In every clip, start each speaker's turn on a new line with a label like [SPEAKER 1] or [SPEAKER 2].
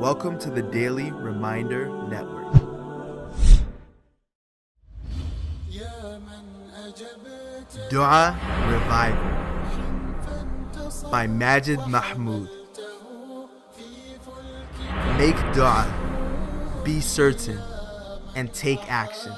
[SPEAKER 1] Welcome to the Daily Reminder Network. Dua Revival by Majid Mahmood. Make dua, be certain, and take action.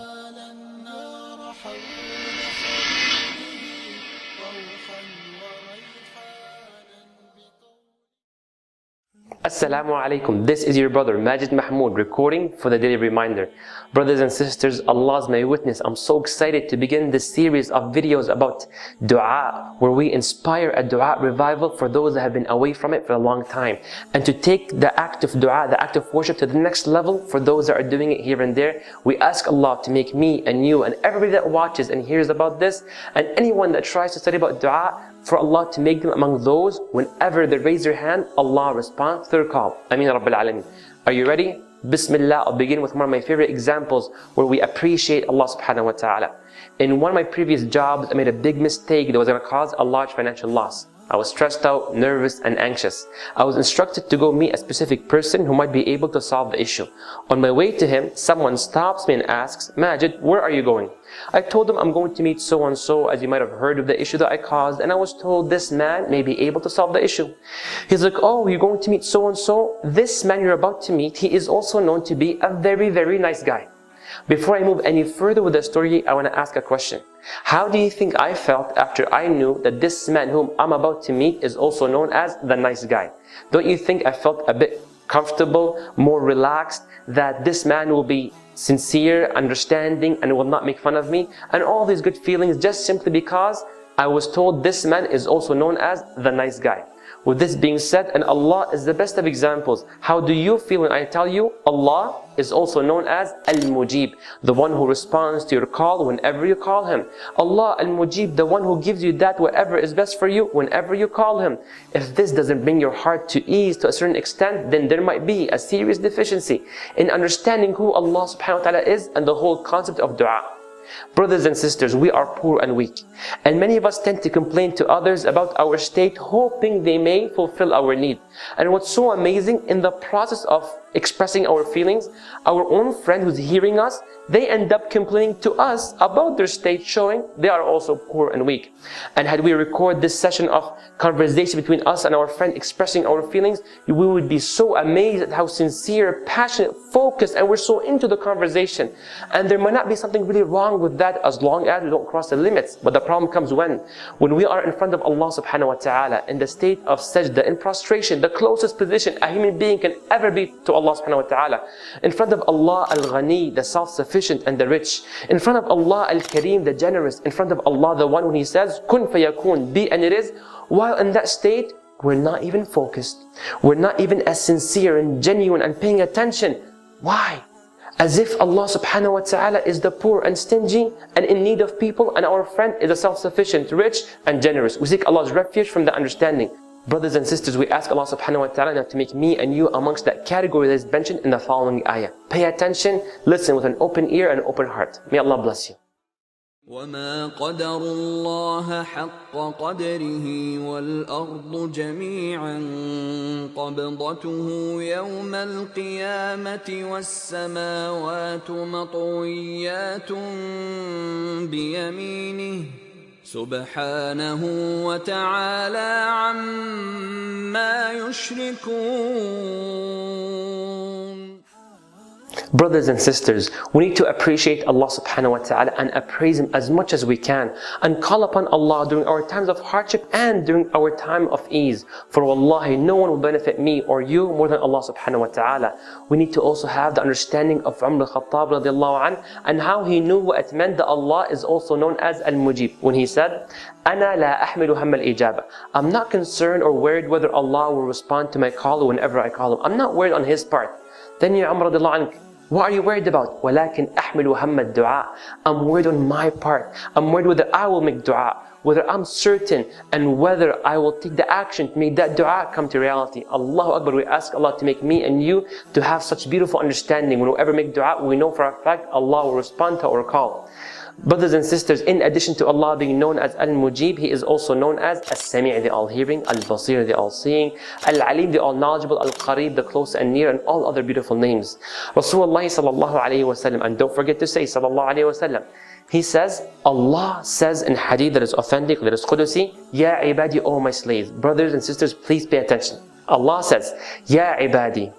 [SPEAKER 2] Assalamu alaikum. This is your brother Majid Mahmood recording for the Daily Reminder. Brothers and sisters, Allah is my witness. I'm so excited to begin this series of videos about dua, where we inspire a dua revival for those that have been away from it for a long time, and to take the act of dua, the act of worship, to the next level for those that are doing it here and there. We ask Allah to make me and you and everybody that watches and hears about this, and anyone that tries to study about dua, for Allah to make them among those, whenever they raise their hand, Allah responds to their call. Ameen Rabbil Alameen. Are you ready? Bismillah. I'll begin with one of my favorite examples where we appreciate Allah subhanahu wa ta'ala. In one of my previous jobs, I made a big mistake that was going to cause a large financial loss. I was stressed out, nervous, and anxious. I was instructed to go meet a specific person who might be able to solve the issue. On my way to him, someone stops me and asks, "Majid, where are you going?" I told him I'm going to meet so-and-so, as you might have heard of the issue that I caused, and I was told this man may be able to solve the issue. He's like, "Oh, you're going to meet so-and-so? This man you're about to meet, he is also known to be a very, very nice guy." Before I move any further with the story, I want to ask a question. How do you think I felt after I knew that this man whom I'm about to meet is also known as the nice guy? Don't you think I felt a bit comfortable, more relaxed, that this man will be sincere, understanding, and will not make fun of me? And all these good feelings just simply because I was told this man is also known as the nice guy. With this being said, and Allah is the best of examples, how do you feel when I tell you Allah is also known as Al-Mujib, the one who responds to your call whenever you call Him? Allah Al-Mujib, the one who gives you that whatever is best for you whenever you call Him. If this doesn't bring your heart to ease to a certain extent, then there might be a serious deficiency in understanding who Allah subhanahu wa ta'ala is and the whole concept of dua. Brothers and sisters, we are poor and weak, and many of us tend to complain to others about our state, hoping they may fulfill our need. And what's so amazing, in the process of expressing our feelings, our own friend who's hearing us, they end up complaining to us about their state, showing they are also poor and weak. And had we record this session of conversation between us and our friend expressing our feelings, we would be so amazed at how sincere, passionate, focused, and we're so into the conversation. And there might not be something really wrong with that as long as we don't cross the limits. But the problem comes when we are in front of Allah subhanahu wa ta'ala in the state of sajda, in prostration, the closest position a human being can ever be to Allah subhanahu wa ta'ala, in front of Allah Al-Ghani, the self-sufficient and the rich, in front of Allah Al-Kareem, the generous, in front of Allah, the one when He says, "Kun fayakun," be and it is. While in that state, we're not even focused. We're not even as sincere and genuine and paying attention. Why? As if Allah subhanahu wa ta'ala is the poor and stingy and in need of people, and our friend is a self-sufficient, rich and generous. We seek Allah's refuge from the understanding. Brothers and sisters, we ask Allah subhanahu wa ta'ala to make me and you amongst that category that is mentioned in the following ayah. Pay attention, listen with an open ear and open heart. May Allah bless you.
[SPEAKER 3] وَمَا قَدَرُوا اللَّهَ حَقَّ قَدْرِهِ وَالْأَرْضُ جَمِيعًا قَبْضَتُهُ يَوْمَ الْقِيَامَةِ وَالسَّمَاوَاتُ مَطْوِيَّاتٌ بِيَمِينِهِ سُبْحَانَهُ وَتَعَالَى عَمَّا يُشْرِكُونَ.
[SPEAKER 2] Brothers and sisters, we need to appreciate Allah subhanahu wa ta'ala and appraise Him as much as we can, and call upon Allah during our times of hardship and during our time of ease. For wallahi, no one will benefit me or you more than Allah subhanahu wa ta'ala. We need to also have the understanding of Umar al-Khattab radiallahu anh, and how he knew what it meant that Allah is also known as Al-Mujib, when he said, "Ana la ahmilu hamma al-ijaba." I'm not concerned or worried whether Allah will respond to my call whenever I call Him. I'm not worried on His part. Then Ya Umar radiallahu anh, what are you worried about? وَلَكِنْ أَحْمِلُ هَمَّ الدُّعَاء. I'm worried on my part. I'm worried whether I will make dua, whether I'm certain, and whether I will take the action to make that dua come to reality. Allahu Akbar. We ask Allah to make me and you to have such beautiful understanding. When we ever make dua, we know for a fact Allah will respond to our call. Brothers and sisters, in addition to Allah being known as Al-Mujib, He is also known as As-Sami', the all-hearing, Al-Basir, the all-seeing, Al-Alim, the all-knowledgeable, Al-Qarib, the close and near, and all other beautiful names. Rasulullah sallallahu alayhi wa sallam, and don't forget to say sallallahu alayhi wa sallam, he says, Allah says in hadith that is authentic, that is Qudusi, Ya ibadi, O my slaves. Brothers and sisters, please pay attention. Allah says, Ya ibadi,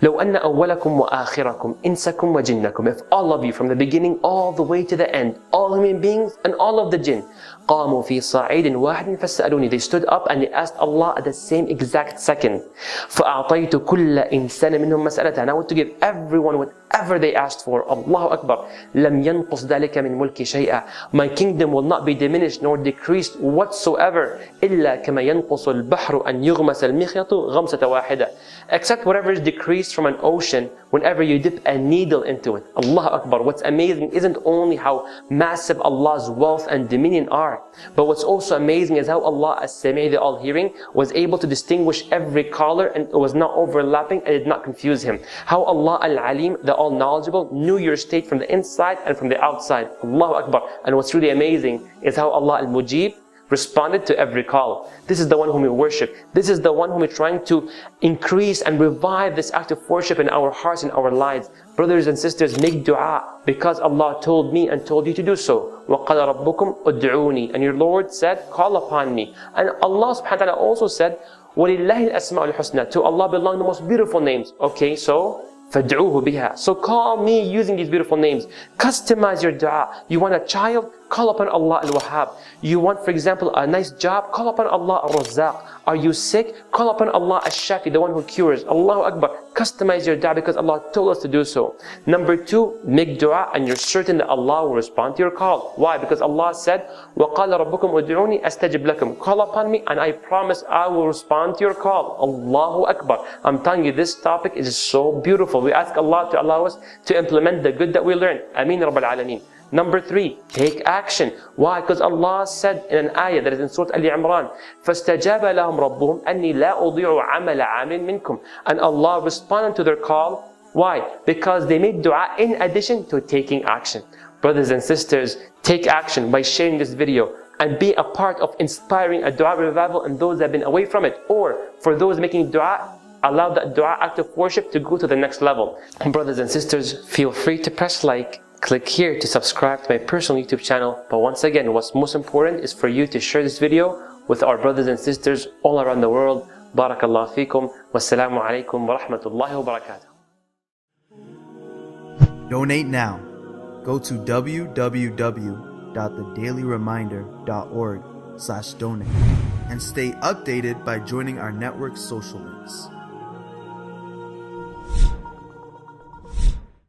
[SPEAKER 2] لو أن أولكم وآخركم إنسكم وجنكم, if all of you from the beginning all the way to the end, all human beings and all of the jinn, قاموا في صعيد واحد فسألوني, they stood up and they asked Allah at the same exact second, فأعطيت كل إنسان منهم مسألة, and I want to give everyone whatever they asked for. Allahu Akbar. لم ينقص ذلك من ملكي شيئا, my kingdom will not be diminished nor decreased whatsoever, إلا كما ينقص البحر أن يغمس المخيط غمسة واحدة, except whatever is decreased from an ocean whenever you dip a needle into it. Allahu Akbar. What's amazing isn't only how massive Allah's wealth and dominion are, but what's also amazing is how Allah As-Sami', the all-hearing, was able to distinguish every caller and it was not overlapping and did not confuse him. How Allah Al-Alim, the all-knowledgeable, knew your state from the inside and from the outside. Allahu Akbar. And what's really amazing is how Allah Al-Mujib responded to every call. This is the one whom we worship. This is the one whom we're trying to increase and revive this act of worship in our hearts and our lives. Brothers and sisters, make dua because Allah told me and told you to do so. وَقَالَ رَبُّكُمْ أُدْعُونِي, and your Lord said, call upon me. And Allah subhanahu wa ta'ala also said, وَلِلَّهِ الْأَسْمَاءُ الْحُسْنَى, to Allah belong the most beautiful names. Okay, so فَادْعُوهُ بِهَا, so call me using these beautiful names. Customize your dua. You want a child? Call upon Allah Al-Wahhab. You want, for example, a nice job? Call upon Allah Al-Razzaq. Are you sick? Call upon Allah Al-Shafi, the one who cures. Allahu Akbar. Customize your dua because Allah told us to do so. Number two, make dua and you're certain that Allah will respond to your call. Why? Because Allah said, وَقَالَ رَبُّكُمْ أُدْعُونِي أَسْتَجِبْ لَكُمْ, call upon me and I promise I will respond to your call. Allahu Akbar. I'm telling you, this topic is so beautiful. We ask Allah to allow us to implement the good that we learn. Ameen Rabbil Alameen. Number three, take action. Why? Because Allah said in an ayah that is in Surah Al-Imran, فَاسْتَجَابَ لَهُمْ رَبُّهُمْ أَنِّي لَا أُضِيعُ عَمَلَ عَامٍ مِنْكُمْ, and Allah responded to their call. Why? Because they made dua in addition to taking action. Brothers and sisters, take action by sharing this video and be a part of inspiring a dua revival in those that have been away from it, or for those making dua, allow that dua act of worship to go to the next level. Brothers and sisters, feel free to press like. Click here to subscribe to my personal YouTube channel. But once again, what's most important is for you to share this video with our brothers and sisters all around the world. Barakallahu feekum. Wassalamu alaikum wa rahmatullahi wa barakatuh.
[SPEAKER 1] Donate now. Go to www.thedailyreminder.org/donate and stay updated by joining our network's social links.